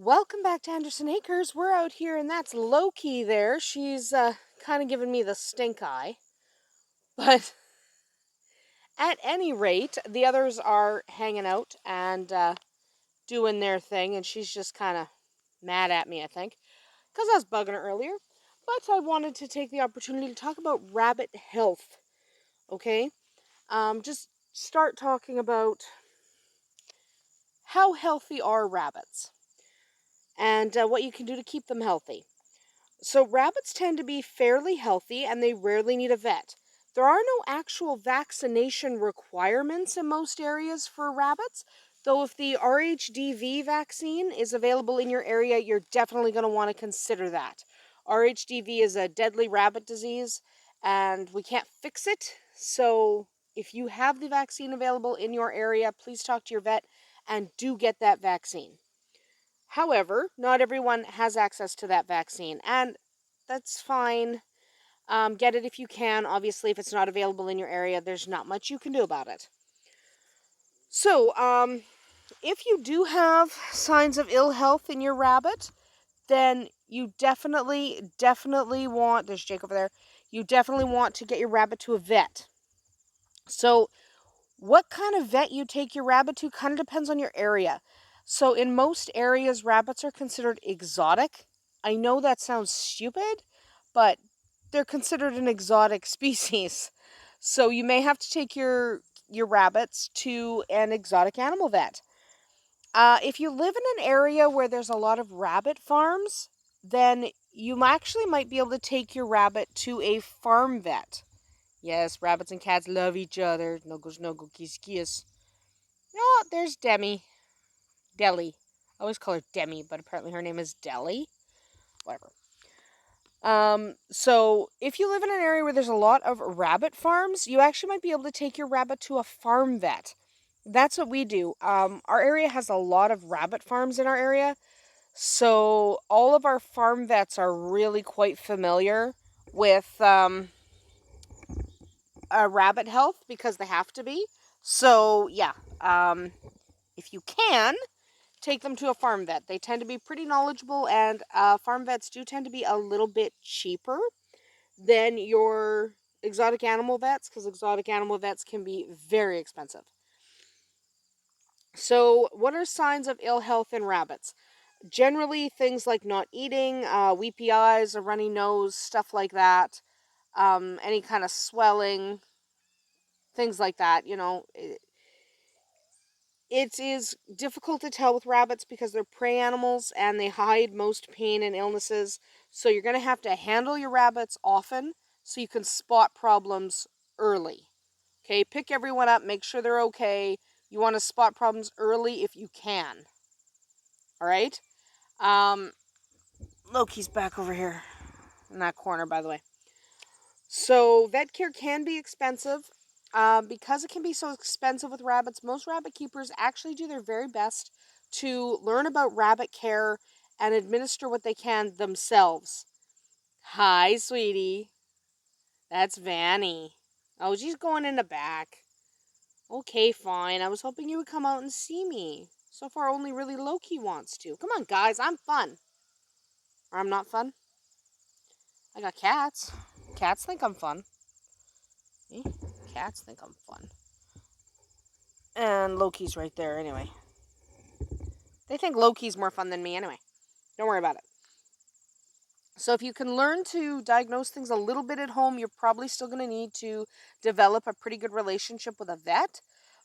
Welcome back to Andersen Acres. We're out here, and that's Loki there. She's kind of giving me the stink eye. But at any rate, the others are hanging out and doing their thing, and she's just kind of mad at me, I think, because I was bugging her earlier. But I wanted to take the opportunity to talk about rabbit health, okay? Just start talking about how healthy are rabbits and what you can do to keep them healthy. So, rabbits tend to be fairly healthy and they rarely need a vet. There are no actual vaccination requirements in most areas for rabbits, though, if the RHDV vaccine is available in your area, you're definitely going to want to consider that. RHDV is a deadly rabbit disease and we can't fix it. So, if you have the vaccine available in your area, please talk to your vet and do get that vaccine. However, not everyone has access to that vaccine, and that's fine. Get it if you can. Obviously, if it's not available in your area, there's not much you can do about it. So, if you do have signs of ill health in your rabbit, then you definitely want, there's Jake over there, you definitely want to get your rabbit to a vet. So, what kind of vet you take your rabbit to kind of depends on your area. So, in most areas, rabbits are considered exotic. I know that sounds stupid, but they're considered an exotic species. So, you may have to take your rabbits to an exotic animal vet. If you live in an area where there's a lot of rabbit farms, then you actually might be able to take your rabbit to a farm vet. Yes, rabbits and cats love each other. No goes no go kiss kiss. Oh, there's Demi. Deli. I always call her Demi, but apparently her name is Deli. Whatever. So if you live in an area where there's a lot of rabbit farms, you actually might be able to take your rabbit to a farm vet. That's what we do. Our area has a lot of rabbit farms in our area, so all of our farm vets are really quite familiar with rabbit health because they have to be. So yeah, if you can, take them to a farm vet. They tend to be pretty knowledgeable, and farm vets do tend to be a little bit cheaper than your exotic animal vets, because exotic animal vets can be very expensive. So, what are signs of ill health in rabbits? Generally, things like not eating, weepy eyes, a runny nose, stuff like that, any kind of swelling, things like that. It is difficult to tell with rabbits because they're prey animals and they hide most pain and illnesses. So you're going to have to handle your rabbits often so you can spot problems early. Okay, pick everyone up, make sure they're okay. You want to spot problems early if you can. All right? Um, Loki's back over here in that corner, by the way. So vet care can be expensive. Because it can be so expensive with rabbits, most rabbit keepers actually do their very best to learn about rabbit care and administer what they can themselves. Hi, sweetie. That's Vanny. Oh, she's going in the back. Okay, fine. I was hoping you would come out and see me. So far, only really Loki wants to. Come on, guys. I'm fun. Or I'm not fun. I got cats. Cats think I'm fun. Eh? Cats think I'm fun. And Loki's right there anyway. They think Loki's more fun than me anyway. Don't worry about it. So if you can learn to diagnose things a little bit at home, you're probably still going to need to develop a pretty good relationship with a vet.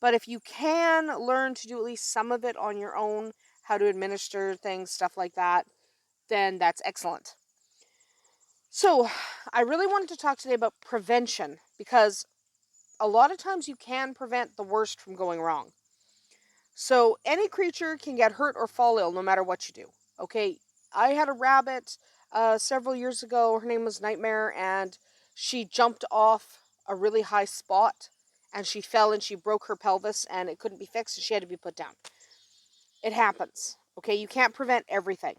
But if you can learn to do at least some of it on your own, how to administer things, stuff like that, then that's excellent. So I really wanted to talk today about prevention because a lot of times you can prevent the worst from going wrong. So any creature can get hurt or fall ill no matter what you do. Okay, I had a rabbit several years ago. Her name was Nightmare, and she jumped off a really high spot, and she fell and she broke her pelvis, and it couldn't be fixed, and she had to be put down. It happens. Okay, you can't prevent everything.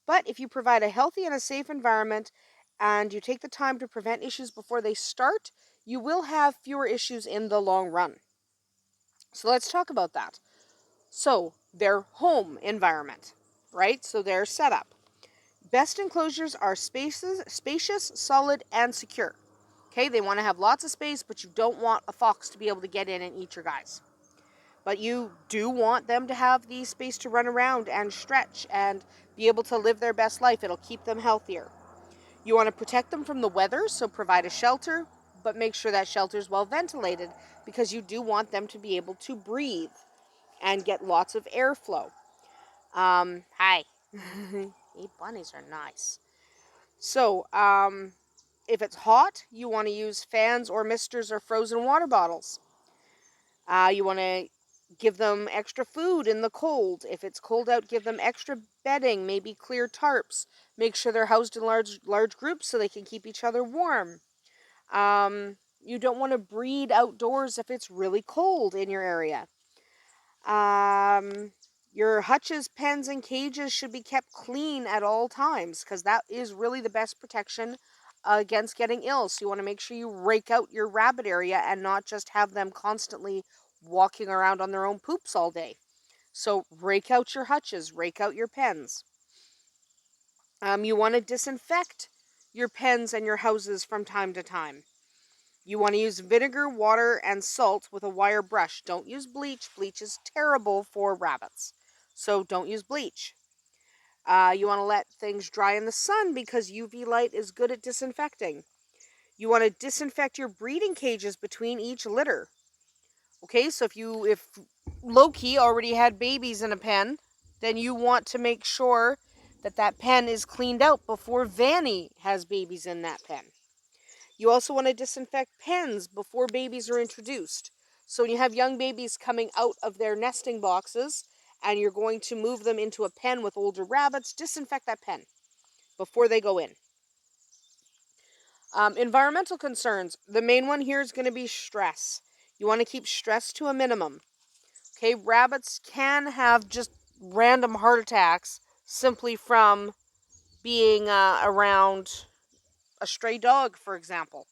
But if you provide a healthy and a safe environment, and you take the time to prevent issues before they start, you will have fewer issues in the long run. So let's talk about that. So, their home environment. right? So they're set up. Best enclosures are spacious, solid, and secure. Okay, they want to have lots of space, but you don't want a fox to be able to get in and eat your guys. But you do want them to have the space to run around and stretch and be able to live their best life. It'll keep them healthier. You want to protect them from the weather, so provide a shelter, but make sure that shelter is well ventilated because you do want them to be able to breathe and get lots of airflow. Hi. Bunnies are nice. So, if it's hot, you want to use fans or misters or frozen water bottles. You want to give them extra food in the cold. If it's cold out, give them extra bedding, maybe clear tarps. Make sure they're housed in large groups so they can keep each other warm. You don't want to breed outdoors if it's really cold in your area. Um, your hutches, pens, and cages should be kept clean at all times because that is really the best protection against getting ill. So you want to make sure you rake out your rabbit area and not just have them constantly walking around on their own poops all day. So rake out your hutches, rake out your pens. You want to disinfect your pens and your houses from time to time. You want to use vinegar, water, and salt with a wire brush. Don't use bleach. Bleach is terrible for rabbits. So don't use bleach. You want to let things dry in the sun because UV light is good at disinfecting. You want to disinfect your breeding cages between each litter. Okay, so if Loki already had babies in a pen, then you want to make sure that that pen is cleaned out before Vanny has babies in that pen. You also want to disinfect pens before babies are introduced. So when you have young babies coming out of their nesting boxes and you're going to move them into a pen with older rabbits, disinfect that pen before they go in. Environmental concerns. The main one here is going to be stress. You want to keep stress to a minimum. Okay, rabbits can have just random heart attacks simply from being around a stray dog, for example.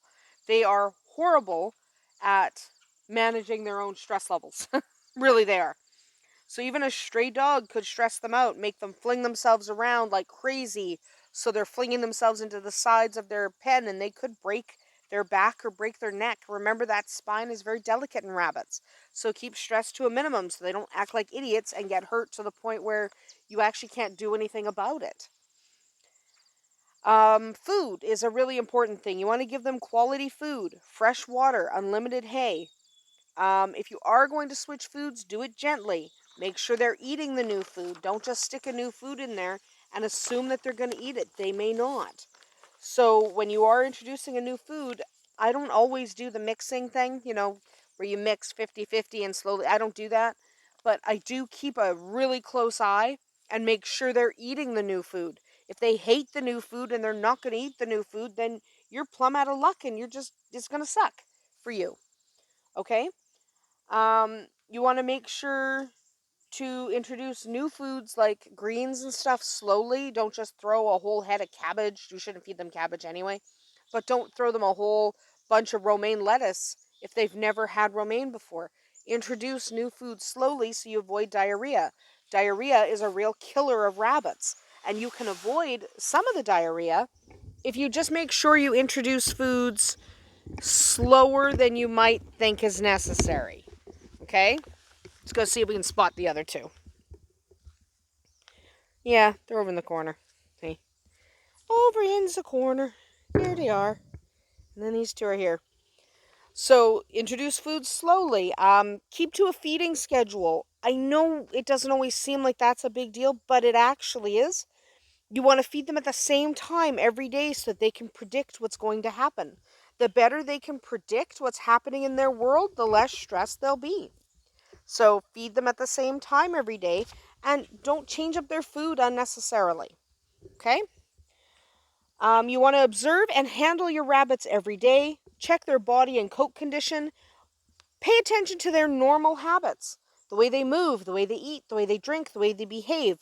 They are horrible at managing their own stress levels. Really, they are. So even a stray dog could stress them out, make them fling themselves around like crazy. So they're flinging themselves into the sides of their pen and they could break their back or break their neck. Remember that spine is very delicate in rabbits. So keep stress to a minimum so they don't act like idiots and get hurt to the point where you actually can't do anything about it. Food is a really important thing. You want to give them quality food, fresh water, unlimited hay. If you are going to switch foods, do it gently. Make sure they're eating the new food. Don't just stick a new food in there and assume that they're going to eat it. They may not. So when you are introducing a new food, I don't always do the mixing thing, where you mix 50-50 and slowly. I don't do that. But I do keep a really close eye and make sure they're eating the new food. If they hate the new food and they're not going to eat the new food, then you're plumb out of luck and it's going to suck for you. Okay? You want to make sure to introduce new foods like greens and stuff slowly. Don't just throw a whole head of cabbage. You shouldn't feed them cabbage anyway. But don't throw them a whole bunch of romaine lettuce if they've never had romaine before. Introduce new foods slowly so you avoid diarrhea. Diarrhea is a real killer of rabbits, and you can avoid some of the diarrhea if you just make sure you introduce foods slower than you might think is necessary. Okay? Let's go see if we can spot the other two. Yeah, they're over in the corner. See? Over in the corner. Here they are. And then these two are here. So, introduce food slowly. Keep to a feeding schedule. I know it doesn't always seem like that's a big deal, but it actually is. You want to feed them at the same time every day so that they can predict what's going to happen. The better they can predict what's happening in their world, the less stressed they'll be. So feed them at the same time every day and don't change up their food unnecessarily. Okay? You want to observe and handle your rabbits every day. Check their body and coat condition. Pay attention to their normal habits. The way they move, the way they eat, the way they drink, the way they behave.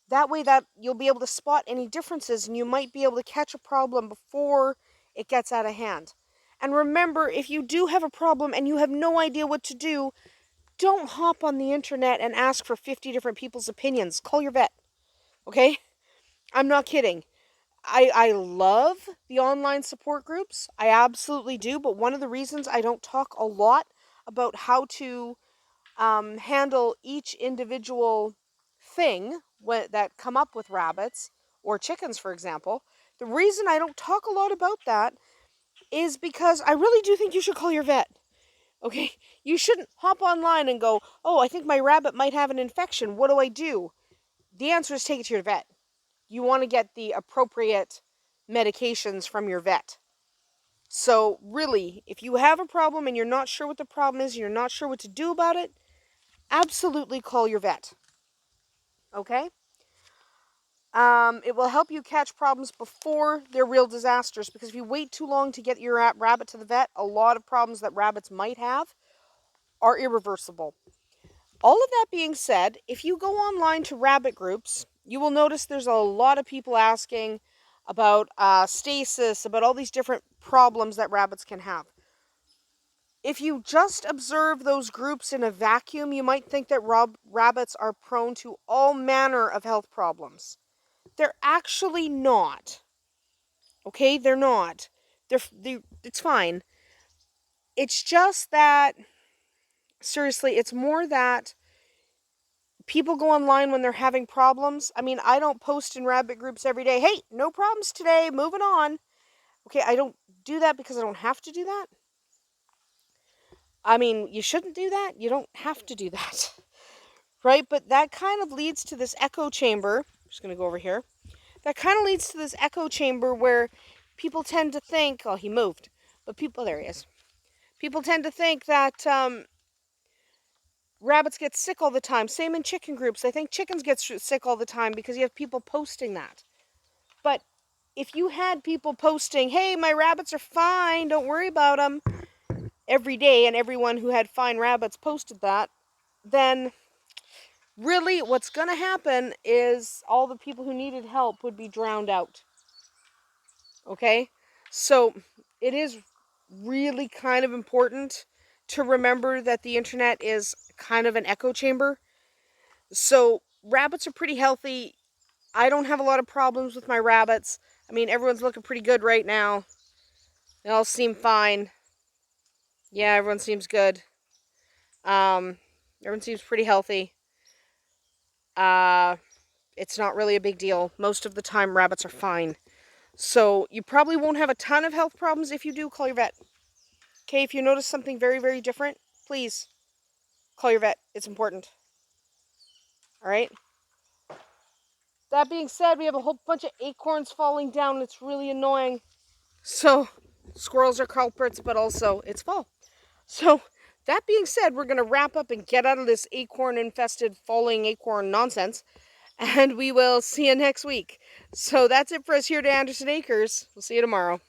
That way that you'll be able to spot any differences and you might be able to catch a problem before it gets out of hand. And remember, if you do have a problem and you have no idea what to do, don't hop on the internet and ask for 50 different people's opinions. Call your vet. Okay? I'm not kidding. I love the online support groups. I absolutely do. But one of the reasons I don't talk a lot about how to handle each individual thing that come up with rabbits or chickens, for example, the reason I don't talk a lot about that is because I really do think you should call your vet. Okay? You shouldn't hop online and go, oh, I think my rabbit might have an infection. What do I do? The answer is take it to your vet. You want to get the appropriate medications from your vet. So, really, if you have a problem and you're not sure what the problem is, you're not sure what to do about it, absolutely call your vet. Okay? It will help you catch problems before they're real disasters, because if you wait too long to get your rabbit to the vet, a lot of problems that rabbits might have are irreversible. All of that being said, if you go online to rabbit groups, you will notice there's a lot of people asking about stasis, about all these different problems that rabbits can have. If you just observe those groups in a vacuum, you might think that rabbits are prone to all manner of health problems. They're actually not. Okay, they're not. It's fine. It's just that, seriously, it's more that people go online when they're having problems. I mean, I don't post in rabbit groups every day, hey, no problems today, moving on. Okay, I don't do that because I don't have to do that. I mean, you shouldn't do that. You don't have to do that. Right? But that kind of leads to this echo chamber. I'm just going to go over here. That kind of leads to this echo chamber where people tend to think, oh, he moved. But there he is. People tend to think that rabbits get sick all the time. Same in chicken groups. I think chickens get sick all the time because you have people posting that. But if you had people posting, hey, my rabbits are fine, don't worry about them, every day, and everyone who had fine rabbits posted that, then really what's going to happen is all the people who needed help would be drowned out. Okay? So it is really kind of important to remember that the internet is kind of an echo chamber. So rabbits are pretty healthy. I don't have a lot of problems with my rabbits. I mean, everyone's looking pretty good right now. They all seem fine. Yeah, everyone seems good. Everyone seems pretty healthy. It's not really a big deal. Most of the time, rabbits are fine. So you probably won't have a ton of health problems. If you do, call your vet. Okay, if you notice something very, very different, please call your vet. It's important. All right? That being said, we have a whole bunch of acorns falling down. It's really annoying. So, squirrels are culprits, but also it's fall. So, that being said, we're going to wrap up and get out of this acorn-infested falling acorn nonsense. And we will see you next week. So, that's it for us here at Andersen Acres. We'll see you tomorrow.